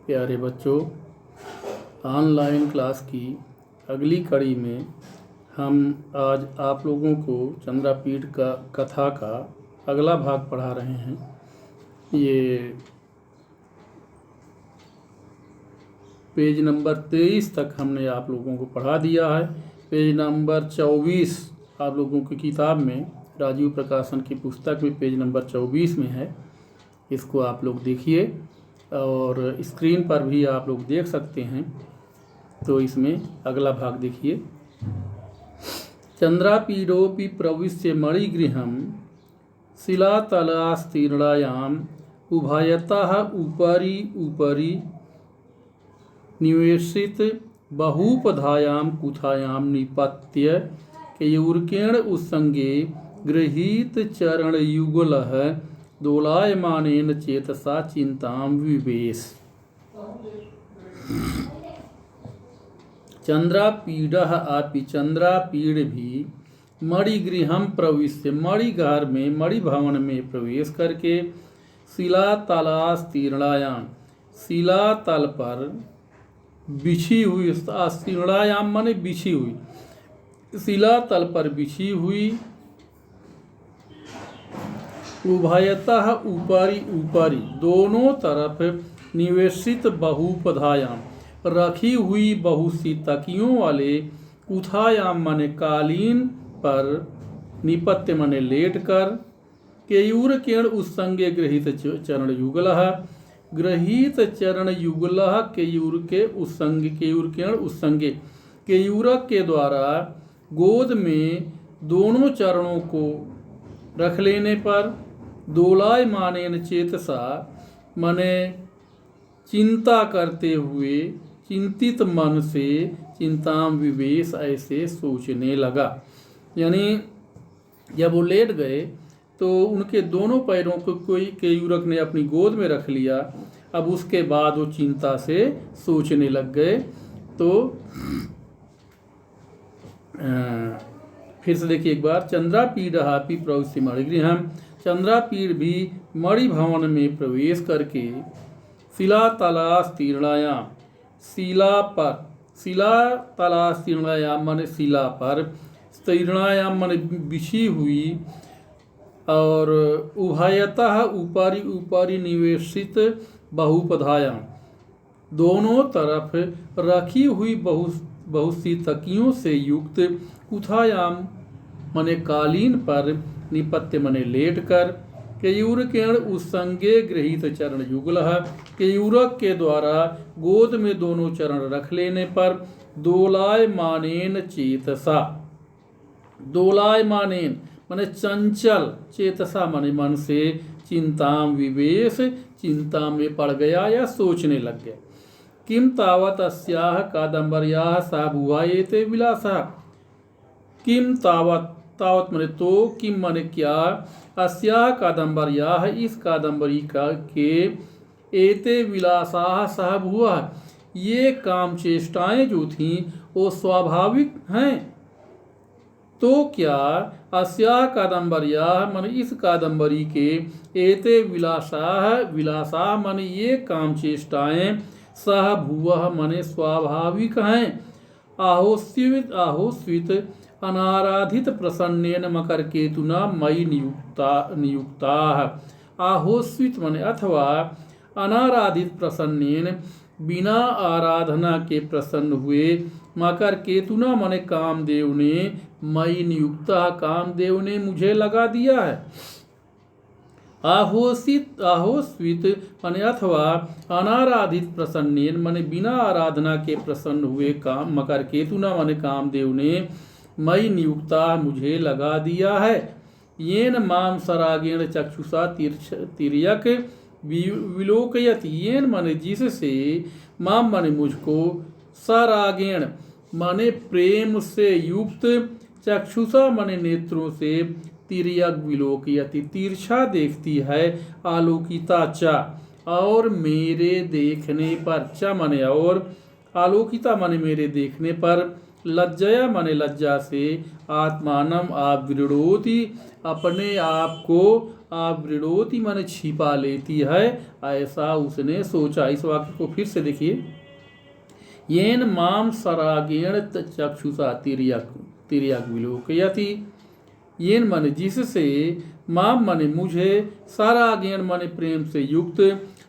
प्यारे बच्चों, online class की अगली कड़ी में हम आज आप लोगों को चंद्रापीठ का कथा का अगला भाग पढ़ा रहे हैं। ये पेज नंबर 23 तक हमने आप लोगों को पढ़ा दिया है। पेज नंबर 24 आप लोगों की किताब में, राजीव प्रकाशन की पुस्तक में पेज नंबर 24 में है। इसको आप लोग देखिए और स्क्रीन पर भी आप लोग देख सकते हैं। तो इसमें अगला भाग देखिए। चंद्रापीडोपि प्रविश्य मणिगृहं शिलातलास्तीर्णायाम् उभयतः उपरि उपरि निवेशित बहुपधायां कुथायां निपत्य केयूर्केण उत्संगे गृहीत चरणयुगलः दोलायमानेन चेतसा चिंतां विवेश। चंद्रापीडः आपि चंद्रापीड भी मणिगृहं प्रविश्य मणिघर में मणिभवन में प्रवेश करके शिलातलास्तीर्णायां शिलातल पर बिछी हुई, स्तीर्णायाम माने बिछी हुई, शिलातल पर बिछी हुई, उभयतः ऊपरी ऊपरी दोनों तरफ निवेशित बहुपधायाम रखी हुई बहुत सी तकियों वाले कुथायाम माने कालीन पर निपत्य माने लेट कर केयूर केण उत्संगे गृहीत चरण युगलः गृहीत चरण युगलः केयूर के उत्संग केयूर केण उत्संगे केयूरक के द्वारा गोद में दोनों चरणों को रख लेने पर दोलायमानेन चेतसा मने चिंता करते हुए चिंतित मन से चिंताम विवेश ऐसे सोचने लगा। यानी जब वो लेट गए तो उनके दोनों पैरों को कोई केयूरक ने अपनी गोद में रख लिया। अब उसके बाद वो चिंता से सोचने लग गए। तो फिर से देखिए एक बार। चंद्रापीडहापि प्रविश्य मणिगृहं चंद्रापीड भी मणिभवन में प्रवेश करके शिलातलास्तीर्णायां शिला पर शिलातलास्तीर्णायां माने शिला पर स्तीर्णायां माने बिछी हुई और उभयतः ऊपरी ऊपरी निवेशित बहुपधायां दोनों तरफ रखी हुई बहुत सी तकियों से युक्त कुथायाम माने कालीन पर निपत्य माने लेट कर केयूर केण उत्संगे गृहीत चरण युगलः केयूरक के द्वारा गोद में दोनों चरण रख लेने पर दोलायमानेन चेतसा दोलायमानेन माने चंचल चेतसा माने मन से चिंताम विवेश चिंता में पड़ गया या सोचने लग गया। किम तावत अस्याः कादंबर्याः सा भुवायेते विलासः। किम तावत तावत माने तो, किम माने क्या, अस्याः कादंबर्याः इस कादंबरी का के एते विलासाः सह भुवः ये काम चेष्टाएं जो थीं वो स्वाभाविक हैं। तो क्या अस्याः कादंबर्याः माने इस कादंबरी के एते विलासाः माने ये काम चेष्टाएं सह भुवः माने स्वाभाविक हैं। आहोस्वित अनाराधित प्रसन्नेन मकरकेतुना मयि नियुक्ताः। आहोस्वित माने अथवा अनाराधित प्रसन्नेन बिना आराधना के प्रसन्न हुए मकर केतुना माने कामदेव ने मयि नियुक्ता कामदेव ने मुझे लगा दिया है। आहोस्वित माने अथवा अनाराधित प्रसन्नेन माने बिना आराधना के प्रसन्न हुए काम मकर केतुना माने कामदेव ने मयि नियुक्ता मुझे लगा दिया है। येन माम सरागेण चक्षुषा तिर्यक विलोकयति येन माने जिससे माम माने मुझको सरागेण माने प्रेम से युक्त चक्षुषा माने नेत्रों से तिर्यक विलोकयति तिरछा देखती है आलोकिता चा और मेरे देखने पर चा माने और आलोकिता माने मेरे देखने पर लज्जया माने लज्जा से आत्मानम आविरणोति अपने आप को आवृणोति माने छिपा लेती है, ऐसा उसने सोचा। इस वाक्य को फिर से देखिए। येन माम सरागेण चक्षुषा तिर्यक विलोकयति। येन माने जिससे, माम माने मुझे, सरागेण माने प्रेम से युक्त,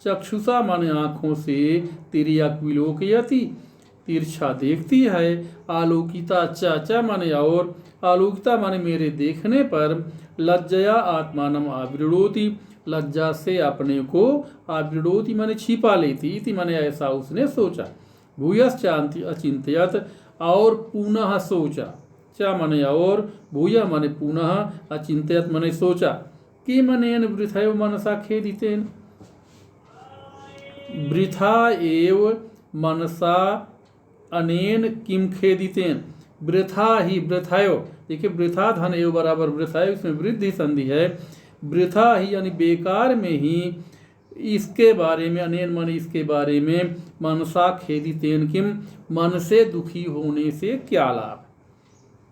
चक्षुषा माने आँखों से, तिर्यक विलोकयति तिरछा देखती है, आलोकिता चा माने और, आलोकिता माने मेरे देखने पर, लज्जया आत्मानम आवृणोति लज्जा से अपने को, आवृणोति माने छिपा लेती, इति माने ऐसा उसने सोचा। भूयश्च अचिंत्यत और पुनः सोचा, चा माने और, भूय माने पुनः, अचिंत्यत माने सोचा। कि मनेन वृथैव मनसा खेदितेन, वृथा एव मनसा अनेन किम खेदितेन, वृथा ही, वृथायो, देखिए वृथा धन एव बराबर वृथायो, इसमें वृद्धि संधि है। वृथा ही यानी बेकार में ही, इसके बारे में, अनेन मन इसके बारे में, मनसा खेदितेन किम मन से दुखी होने से क्या लाभ।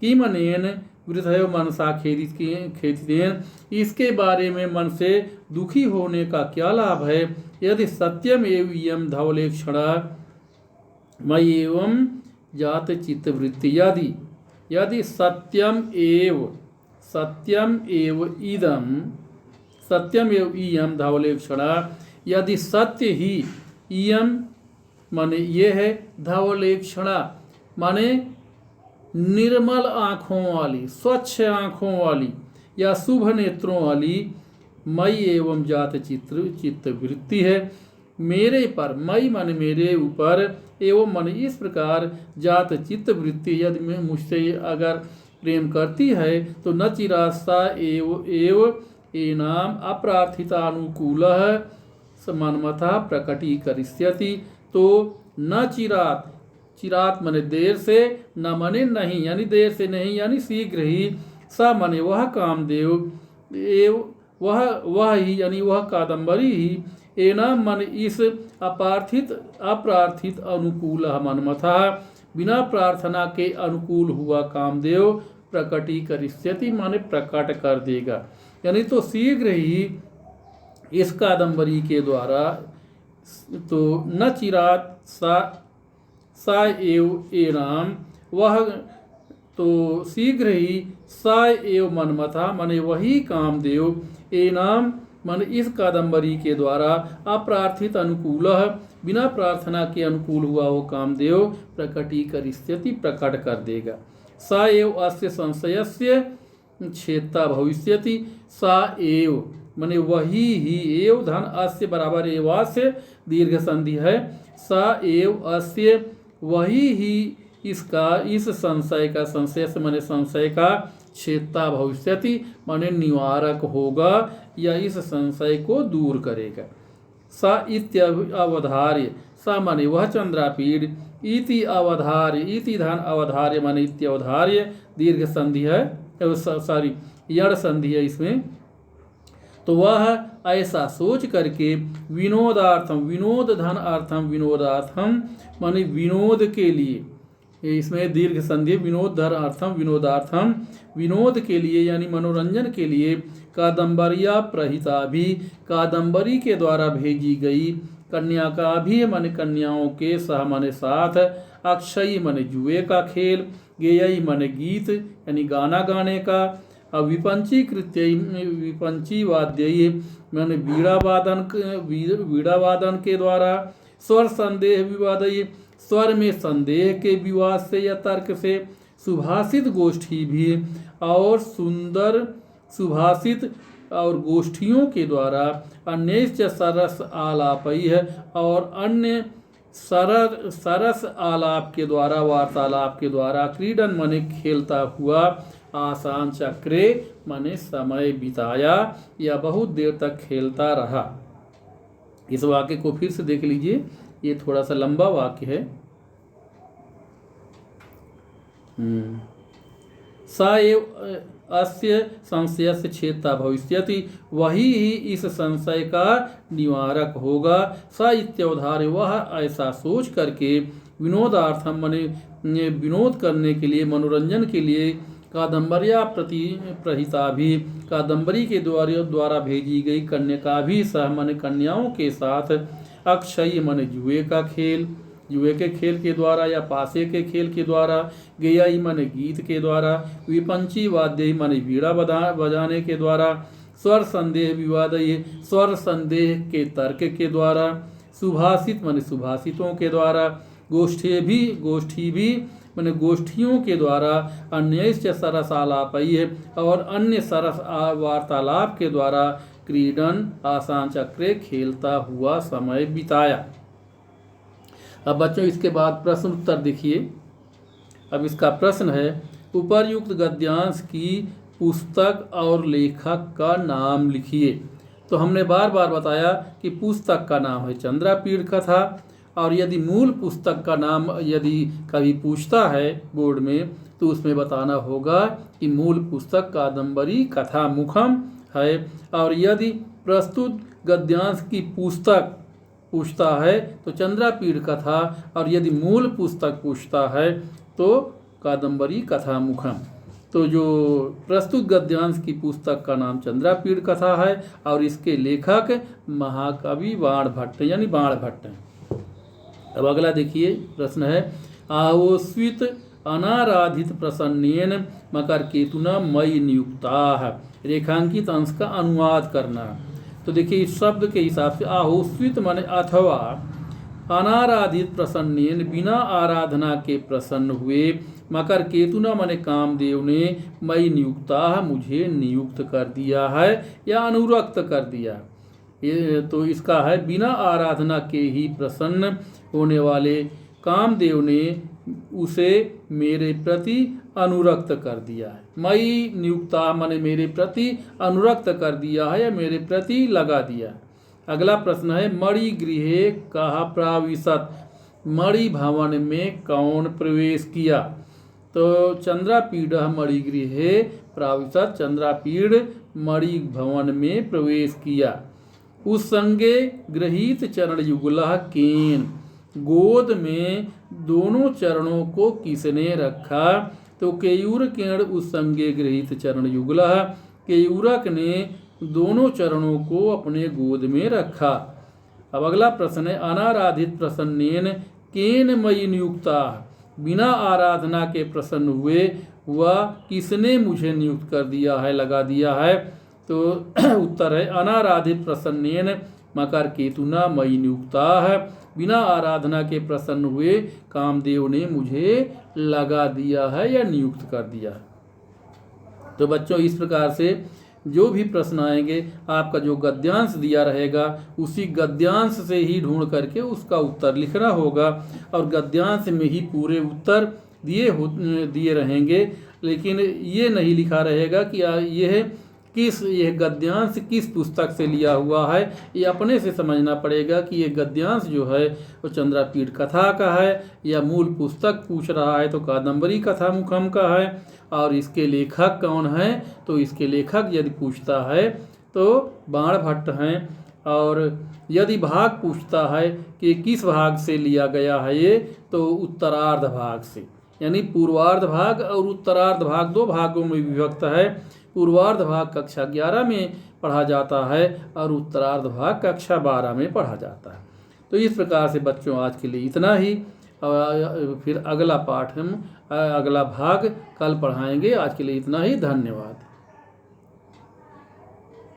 किम अनेन वृथयो मनसा खेदितेन इसके बारे में मन से दुखी होने का क्या लाभ है। यदि सत्यम एव इयम धवलेक्षणा मयि एवं जात चित्तवृत्ति, यदि सत्यम एव इदम, सत्यम एव इयम धवलेक्षणा, यदि सत्य ही, इयम माने ये है, धवलेक्षणा माने निर्मल आँखों वाली, स्वच्छ आँखों वाली या शुभ नेत्रों वाली, मई एवं जात चित्त वृत्ति है, मेरे पर, मई माने मेरे ऊपर, एवं माने इस प्रकार, जात चित्त वृत्ति, यदि मैं मुझसे अगर प्रेम करती है, तो न चिरास्ता एव एनाम अप्रार्थितानुकूलः मनमतः प्रकटीकरिष्यति। तो न चिरात, चिरात माने देर से, न माने नहीं यानी देर से नहीं यानी शीघ्र ही, स माने वह कामदेव, एव वह ही यानी वह कादम्बरी ही, एनाम माने इस अप्रार्थित अनुकूल मनमतः बिना प्रार्थना के अनुकूल हुआ कामदेव, प्रकटीकरिष्यति माने प्रकट कर देगा। यानी तो शीघ्र ही इस कादम्बरी के द्वारा, तो न चिरात सा एव एनाम, वह तो शीघ्र ही, सा एव मनमथा माने वही कामदेव, एनाम माने इस कादम्बरी के द्वारा, अप्रार्थित अनुकूल बिना प्रार्थना के अनुकूल हुआ वो कामदेव, प्रकटीकरिष्यति प्रकट कर देगा। सा एव अस्य संशयस्य छेत्ता भविष्यति, सा एव माने वही ही, एव धन अस्य बराबर एवास्य दीर्घ संधि है, सा एव अस्य वही ही इसका, इस संशय का, संशय से माने संशय का, छेत्ता भविष्यति माने निवारक होगा या इस संशय को दूर करेगा। सा इत्यवधार्य, सा माने वह चंद्रापीड, इति अवधार्य, इति धन अवधार्य माने इत्यवधार्य दीर्घ संधि है, सॉरी यड़ संधि है इसमें। तो वह ऐसा सोच करके, विनोदार्थम, विनोद धन अर्थम विनोदार्थम माने विनोद के लिए, इसमें दीर्घ संधि, विनोद धन अर्थम विनोदार्थम, विनोद के लिए यानी मनोरंजन के लिए, कादम्बरिया प्रहिता भी, कादम्बरी के द्वारा भेजी गई, कन्या का भी माने कन्याओं के, सह माने साथ, अक्षयी माने जुए का खेल, गेयई माने गीत यानी गाना गाने का, विपंची कृत्य, विपंची वाद्य माने वीणा वादन के द्वारा, स्वर संदेह विवादय स्वर में संदेह के विवाद से या तर्क से, सुभाषित गोष्ठी भी और सुंदर सुभाषित और गोष्ठियों के द्वारा, अन्य सरस आलापई है और अन्य सरस आलाप के द्वारा, वार्तालाप के द्वारा, क्रीडन माने खेलता हुआ, आसान चक्रे माने समय बिताया या बहुत देर तक खेलता रहा। इस वाक्य को फिर से देख लीजिए, ये थोड़ा सा लंबा वाक्य है। सा एव अस्य संशयस्य छेत्ता भविष्यति, वही ही इस संशय का निवारक होगा। सा इत्यवधार्य, वह ऐसा सोच करके, विनोदार्थम माने विनोद करने के लिए, मनोरंजन के लिए, कादम्बर्या प्रति प्रहिता भी, कादम्बरी के द्वारा भेजी गई कन्या भी सह मन कन्याओं के साथ, अक्षय मन जुए का खेल, जुए के खेल के द्वारा या पासे के खेल के द्वारा, गेयाई मन गीत के द्वारा, विपंची वाद्य मन वीणा बजाने के द्वारा, स्वर संदेह विवादय स्वर संदेह के तर्क के द्वारा, सुभाषित मन सुभाषितों के द्वारा, गोष्ठी भी मन गोष्ठियों के द्वारा, अन्य सरस आलापय और अन्य सरस वार्तालाप के द्वारा, क्रीडन आसान चक्रे खेलता हुआ समय बिताया। अब बच्चों इसके बाद प्रश्न उत्तर देखिए। अब इसका प्रश्न है, उपर्युक्त गद्यांश की पुस्तक और लेखक का नाम लिखिए। तो हमने बार बार बताया कि पुस्तक का नाम है चंद्रापीड़ कथा, और यदि मूल पुस्तक का नाम यदि कभी पूछता है बोर्ड में तो उसमें बताना होगा कि मूल पुस्तक कादम्बरी कथा मुखम है, और यदि प्रस्तुत गद्यांश की पुस्तक पूछता है तो चंद्रापीड़ कथा, और यदि मूल पुस्तक पूछता है तो कादम्बरी कथा मुखम। तो जो प्रस्तुत गद्यांश की पुस्तक का नाम चंद्रापीड़ कथा है और इसके लेखक महाकवि बाण भट्ट यानी बाण भट्ट हैं। अब अगला देखिए प्रश्न है, आहोस्वित अनाराधित प्रसन्नेन मकर केतुना मई नियुक्ता, रेखांकित अंश का अनुवाद करना। तो देखिए इस शब्द के हिसाब से आहोस्वित माने अथवा, अनाराधित प्रसन्नेन बिना आराधना के प्रसन्न हुए, मकर केतुना माने कामदेव ने, मई नियुक्ता मुझे नियुक्त कर दिया है या अनुरक्त कर दिया। ये तो इसका है बिना आराधना के ही प्रसन्न होने वाले कामदेव ने उसे मेरे प्रति अनुरक्त कर दिया है। मई नियुक्ता माने मेरे प्रति अनुरक्त कर दिया है या मेरे प्रति लगा दिया है। अगला प्रश्न है, मणि गृहे कहा प्राविशत, मणि भवन में कौन प्रवेश किया। तो चंद्रापीड़ मणि गृहे प्राविशत, चंद्रापीड़ मणि भवन में प्रवेश किया। उस संगे गृहीत चरण युगलः केन, गोद में दोनों चरणों को किसने रखा। तो केयूर केण उस संगे गृहीत चरण युगलः, केयूरक ने दोनों चरणों को अपने गोद में रखा। अब अगला प्रश्न है, अनाराधित प्रसन्नेन केन मयि नियुक्ता, बिना आराधना के प्रसन्न हुए वह किसने मुझे नियुक्त कर दिया है लगा दिया है। तो उत्तर है, अनाराधित प्रसन्नेन मकर केतुना मयि नियुक्ता है, बिना आराधना के प्रसन्न हुए कामदेव ने मुझे लगा दिया है या नियुक्त कर दिया है। तो बच्चों इस प्रकार से जो भी प्रश्न आएंगे आपका जो गद्यांश दिया रहेगा उसी गद्यांश से ही ढूंढ करके उसका उत्तर लिखना होगा, और गद्यांश में ही पूरे उत्तर दिए रहेंगे, लेकिन ये नहीं लिखा रहेगा कि यह गद्यांश किस पुस्तक से लिया हुआ है। ये अपने से समझना पड़ेगा कि ये गद्यांश जो है वो चंद्रापीड़ कथा का है या मूल पुस्तक पूछ रहा है तो कादम्बरी कथा मुखम का है, और इसके लेखक कौन है। तो इसके लेखक यदि पूछता है तो बाण भट्ट हैं, और यदि भाग पूछता है कि किस भाग से लिया गया है ये, तो उत्तरार्ध भाग से, यानी पूर्वार्ध भाग और उत्तरार्ध भाग दो भागों में विभक्त है। पूर्वार्ध भाग कक्षा 11 में पढ़ा जाता है और उत्तरार्ध भाग कक्षा 12 में पढ़ा जाता है। तो इस प्रकार से बच्चों आज के लिए इतना ही, फिर अगला पाठ हम अगला भाग कल पढ़ाएंगे। आज के लिए इतना ही, धन्यवाद।